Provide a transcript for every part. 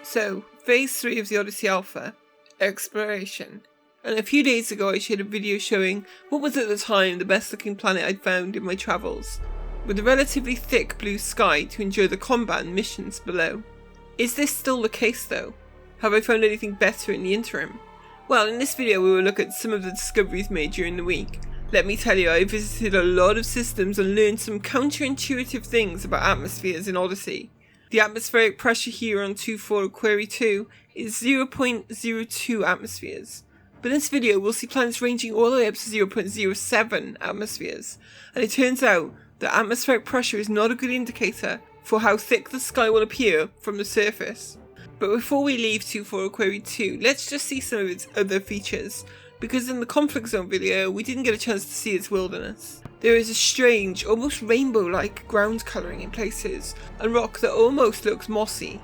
So, Phase 3 of the Odyssey Alpha, Exploration. And a few days ago I shared a video showing what was at the time the best looking planet I'd found in my travels, with a relatively thick blue sky to enjoy the combat and missions below. Is this still the case though? Have I found anything better in the interim? Well, in this video we will look at some of the discoveries made during the week. Let me tell you, I visited a lot of systems and learned some counterintuitive things about atmospheres in Odyssey. The atmospheric pressure here on 2.4 Aquarii 2 is 0.02 atmospheres. But in this video we'll see planets ranging all the way up to 0.07 atmospheres. And it turns out that atmospheric pressure is not a good indicator for how thick the sky will appear from the surface. But before we leave 2.4 Aquarii 2, let's just see some of its other features, because in the conflict zone video we didn't get a chance to see its wilderness. There is a strange, almost rainbow-like ground colouring in places, and rock that almost looks mossy.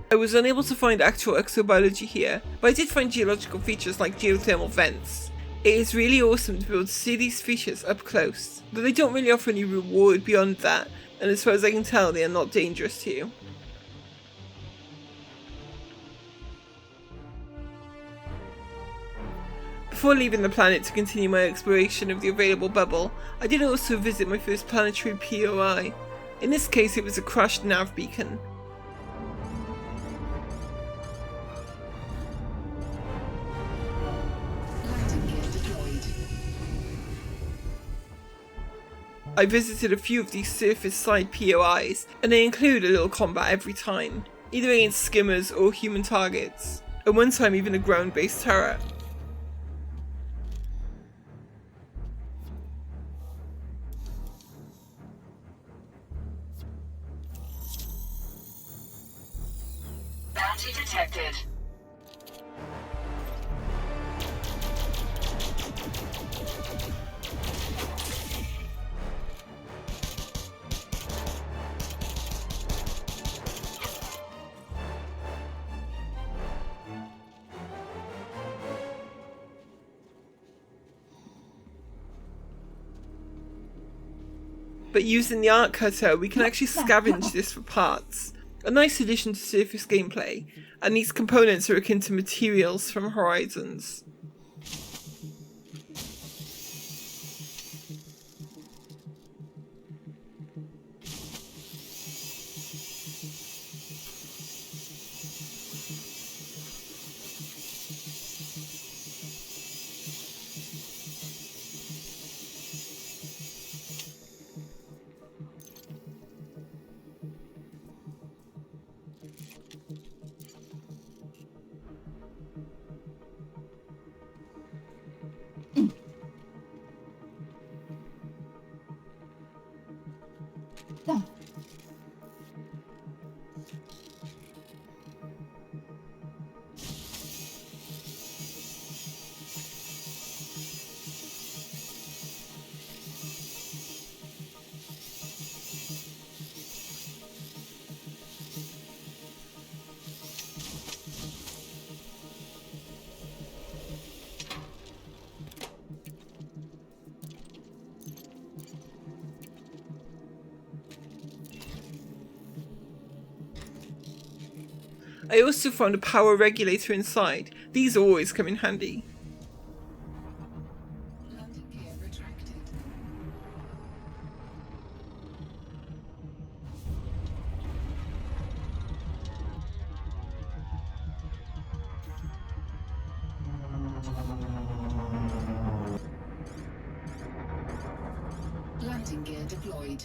I was unable to find actual exobiology here, but I did find geological features like geothermal vents. It is really awesome to be able to see these features up close, though they don't really offer any reward beyond that, and as far as I can tell they are not dangerous to you. Before leaving the planet to continue my exploration of the available bubble, I did also visit my first planetary POI. In this case it was a crushed nav beacon. I visited a few of these surface side POIs, and they include a little combat every time, either against skimmers or human targets, and one time even a ground-based turret. Bounty detected. But using the art cutter, we can actually scavenge this for parts. A nice addition to surface gameplay, and these components are akin to materials from Horizons. I also found a power regulator inside. These always come in handy. Landing gear retracted. Landing gear deployed.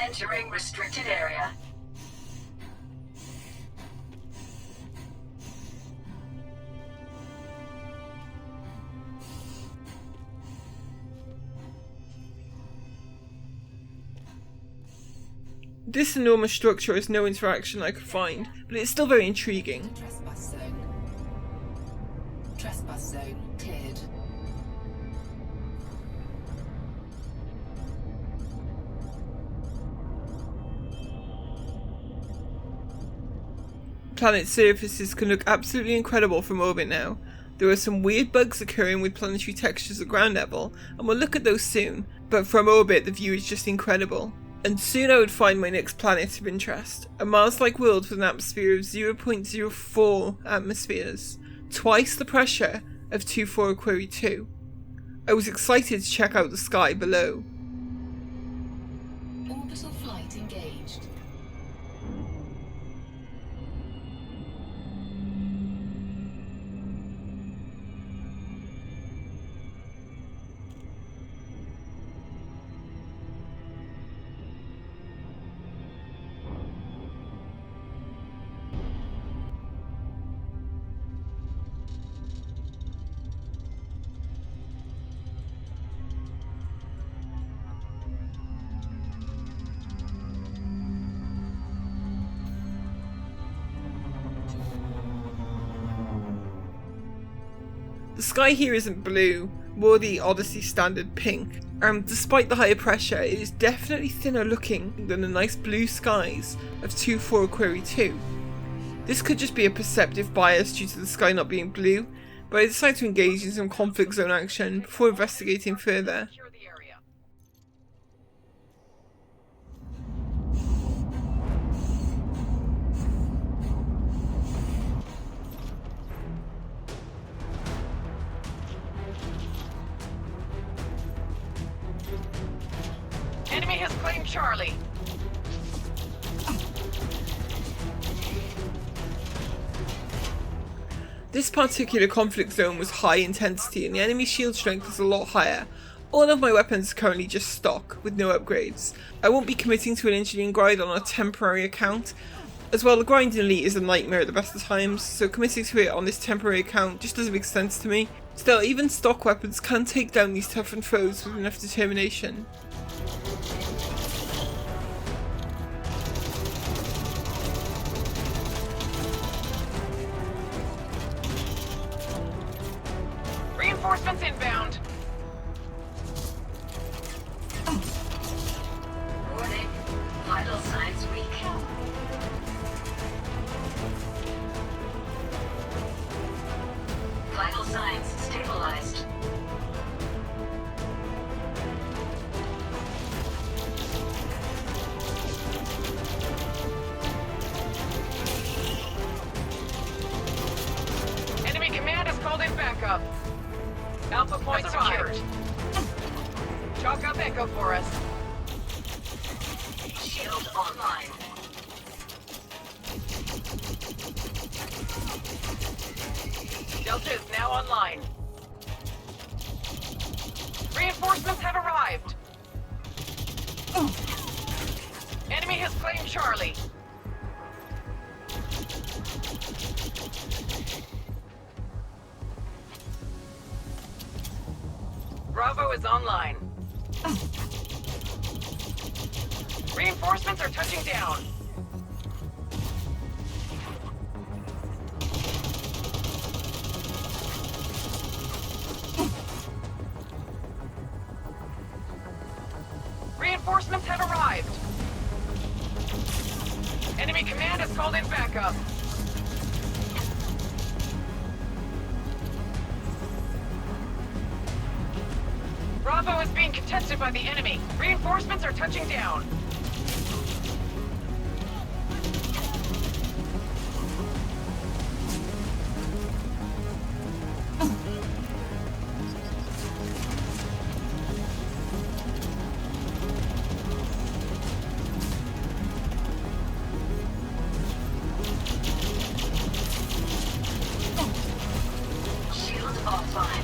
Entering restricted area. This enormous structure has no interaction I could find, but it's still very intriguing. Trespass zone. Trespass zone cleared. Planet surfaces can look absolutely incredible from orbit now. There are some weird bugs occurring with planetary textures at ground level, and we'll look at those soon, but from orbit the view is just incredible. And soon I would find my next planet of interest, a Mars-like world with an atmosphere of 0.04 atmospheres, twice the pressure of 24 Aquarii 2. I was excited to check out the sky below. Orbital flight engaged. The sky here isn't blue, more the Odyssey standard pink, and despite the higher pressure, it is definitely thinner looking than the nice blue skies of 24 Aquarii 2. This could just be a perceptive bias due to the sky not being blue, but I decided to engage in some conflict zone action before investigating further. Enemy has claimed Charlie. This particular conflict zone was high intensity and the enemy shield strength is a lot higher. All of my weapons are currently just stock, with no upgrades. I won't be committing to an engineering grind on a temporary account. As well, the grind in Elite is a nightmare at the best of times, so committing to it on this temporary account just doesn't make sense to me. Still, even stock weapons can take down these toughened foes with enough determination. Reinforcements inbound. Warning. Vital signs weak. Vital signs stabilized. Enemy command has called in backup. Alpha point secured. Chalk up Echo for us. Shield online. Delta is now online. Reinforcements have arrived. Enemy has claimed Charlie. Bravo is online. Reinforcements are touching down. Reinforcements have arrived. Enemy command has called in backup. Bravo is being contested by the enemy. Reinforcements are touching down. Shield offline.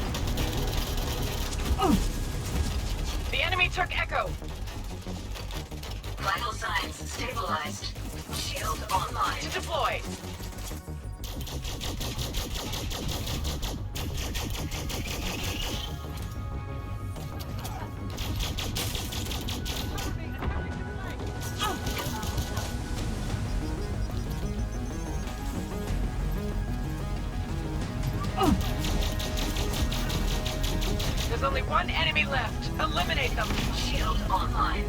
The enemy took Echo. Vital signs stabilized. Shield online. To deploy. There's only one enemy left. Eliminate them. Shield online.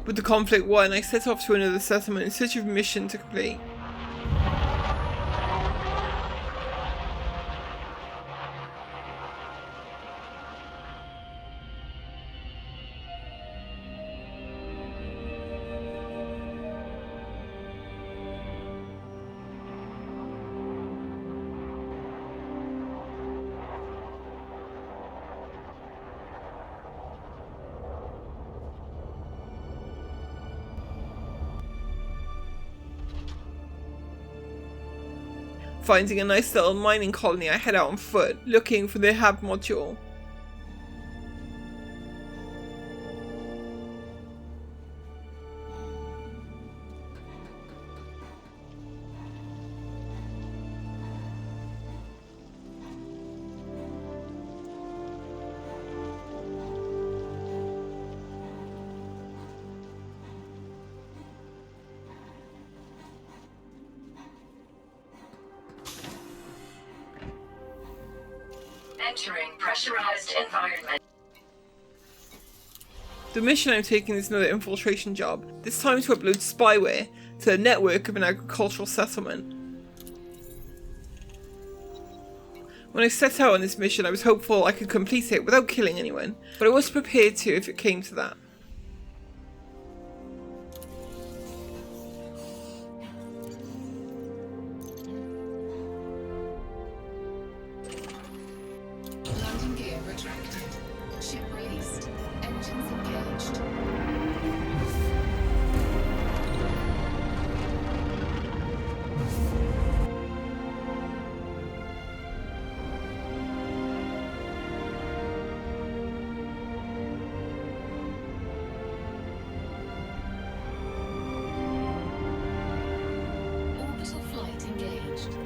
With the conflict won, I set off to another settlement in search of a mission to complete. Finding a nice little mining colony, I head out on foot, looking for the HAB module. Entering pressurized environment. The mission I'm taking is another infiltration job, this time to upload spyware to the network of an agricultural settlement. When I set out on this mission, I was hopeful I could complete it without killing anyone, but I was prepared to if it came to that. Landing gear retracted. Ship released. Engines engaged. Orbital flight engaged.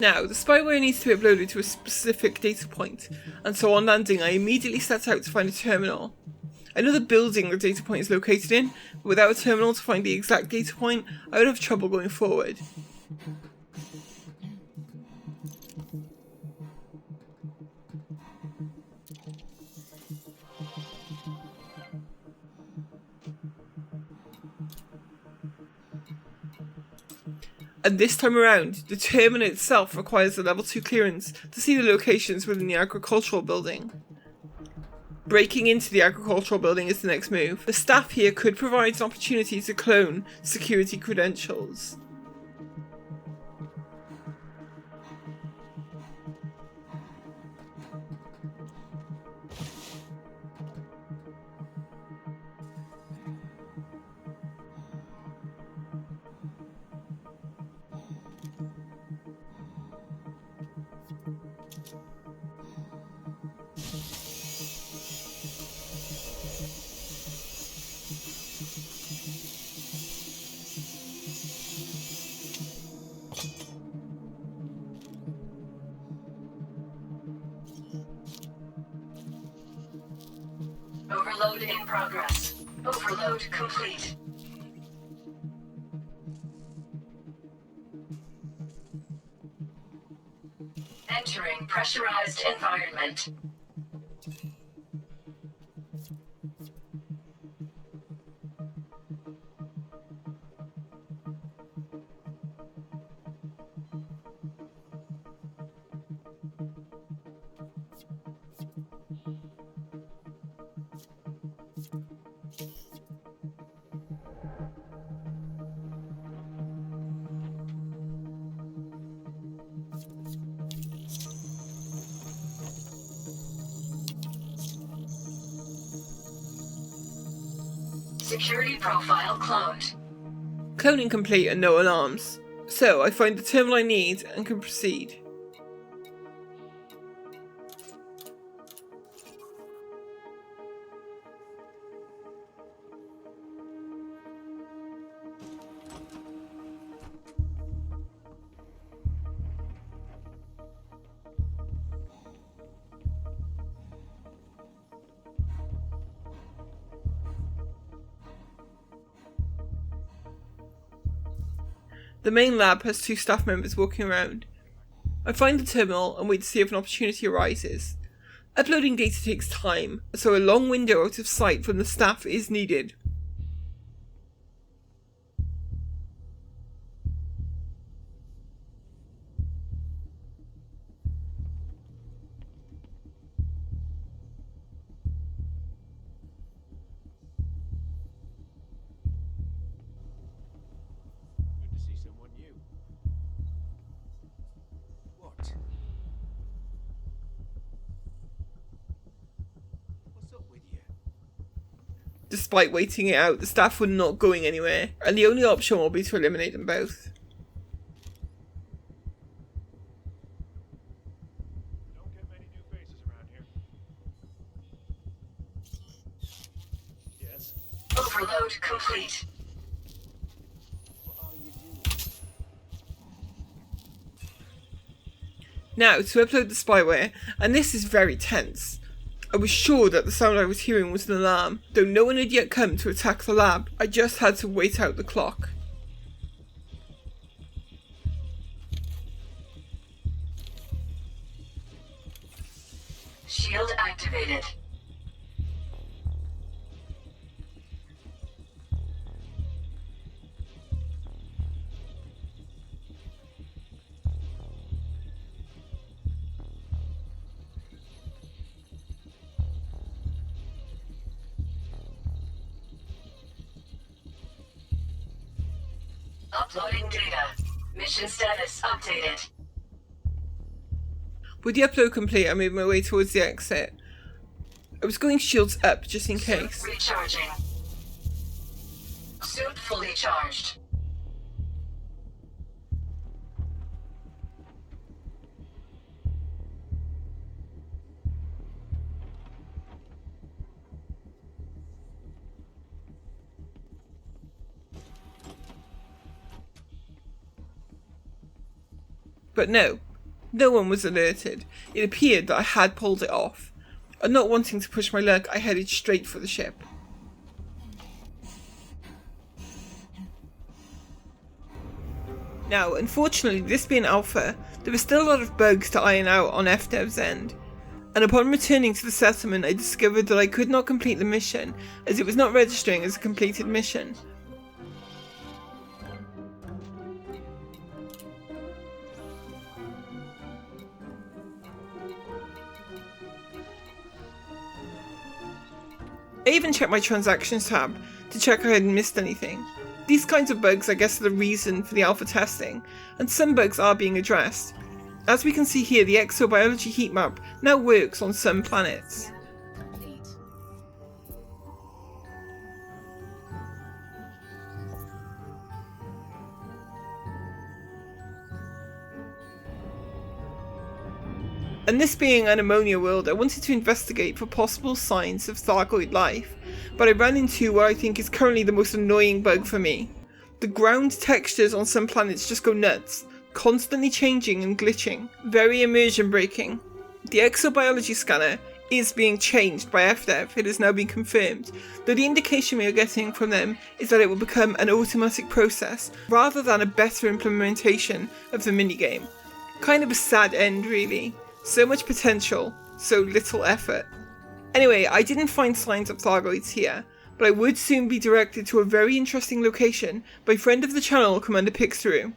Now, the spyware needs to be uploaded to a specific data point, and so on landing I immediately set out to find a terminal. I know the building the data point is located in, but without a terminal to find the exact data point, I would have trouble going forward. And this time around, the terminal itself requires a level 2 clearance to see the locations within the agricultural building. Breaking into the agricultural building is the next move. The staff here could provide an opportunity to clone security credentials. Overload in progress. Overload complete. Entering pressurized environment. Security profile cloned. Cloning complete and no alarms. So I find the terminal I need and can proceed. The main lab has 2 staff members walking around. I find the terminal and wait to see if an opportunity arises. Uploading data takes time, so a long window out of sight from the staff is needed. Despite waiting it out, the staff were not going anywhere, and the only option will be to eliminate them both. Don't get many new faces around here. Yes. Overload complete. What are you doing? Now, to upload the spyware, and this is very tense. I was sure that the sound I was hearing was an alarm, though no one had yet come to attack the lab. I just had to wait out the clock. Shield activated. Uploading data. Mission status updated. With the upload complete, I made my way towards the exit. I was going shields up just in case. Suit recharging. Suit fully charged. But no one was alerted. It appeared that I had pulled it off. And not wanting to push my luck, I headed straight for the ship. Now, unfortunately, this being alpha, there were still a lot of bugs to iron out on FDev's end. And upon returning to the settlement, I discovered that I could not complete the mission, as it was not registering as a completed mission. I even checked my transactions tab to check I hadn't missed anything. These kinds of bugs I guess are the reason for the alpha testing, and some bugs are being addressed. As we can see here, the exobiology heat map now works on some planets. Complete. And this being an ammonia world, I wanted to investigate for possible signs of Thargoid life, but I ran into what I think is currently the most annoying bug for me. The ground textures on some planets just go nuts, constantly changing and glitching, very immersion breaking. The exobiology scanner is being changed by FDev, it has now been confirmed, though the indication we are getting from them is that it will become an automatic process rather than a better implementation of the minigame. Kind of a sad end, really. So much potential, so little effort. Anyway, I didn't find signs of Thargoids here, but I would soon be directed to a very interesting location by friend of the channel, Commander Pixthrough.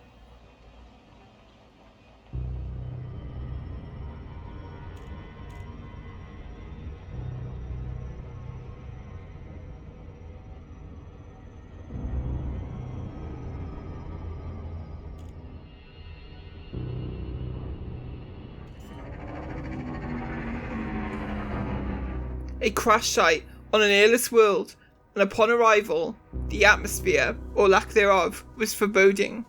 A crash site on an airless world, and upon arrival, the atmosphere, or lack thereof, was foreboding.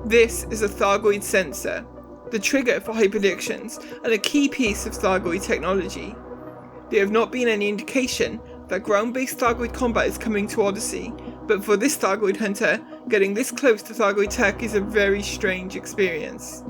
This is a Thargoid sensor, the trigger for hyperdictions and a key piece of Thargoid technology. There have not been any indication that ground-based Thargoid combat is coming to Odyssey, but for this Thargoid hunter, getting this close to Thargoid tech is a very strange experience.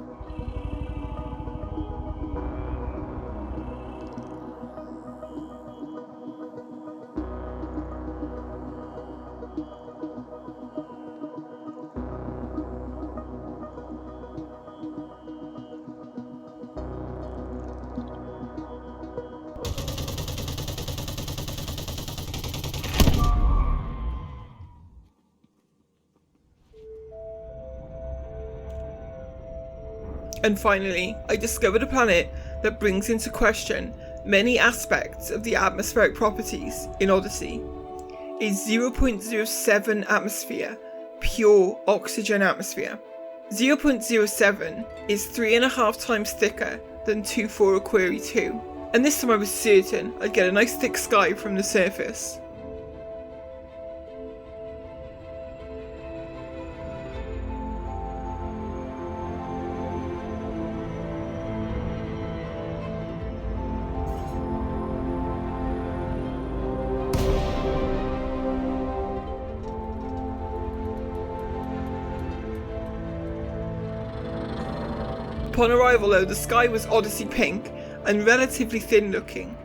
And finally, I discovered a planet that brings into question many aspects of the atmospheric properties in Odyssey. A 0.07 atmosphere, pure oxygen atmosphere. 0.07 is 3.5 times thicker than 2.4 Aquarii 2, and this time I was certain I'd get a nice thick sky from the surface. Upon arrival though, the sky was Odyssey pink and relatively thin looking.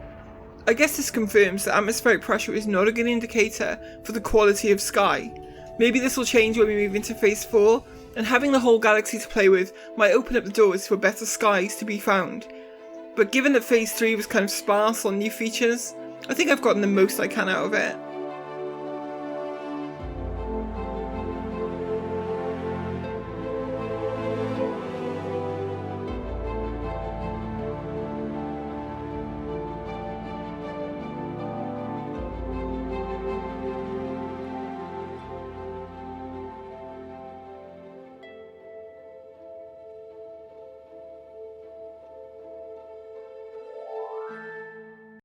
I guess this confirms that atmospheric pressure is not a good indicator for the quality of sky. Maybe this will change when we move into phase 4, and having the whole galaxy to play with might open up the doors for better skies to be found. But given that phase 3 was kind of sparse on new features, I think I've gotten the most I can out of it.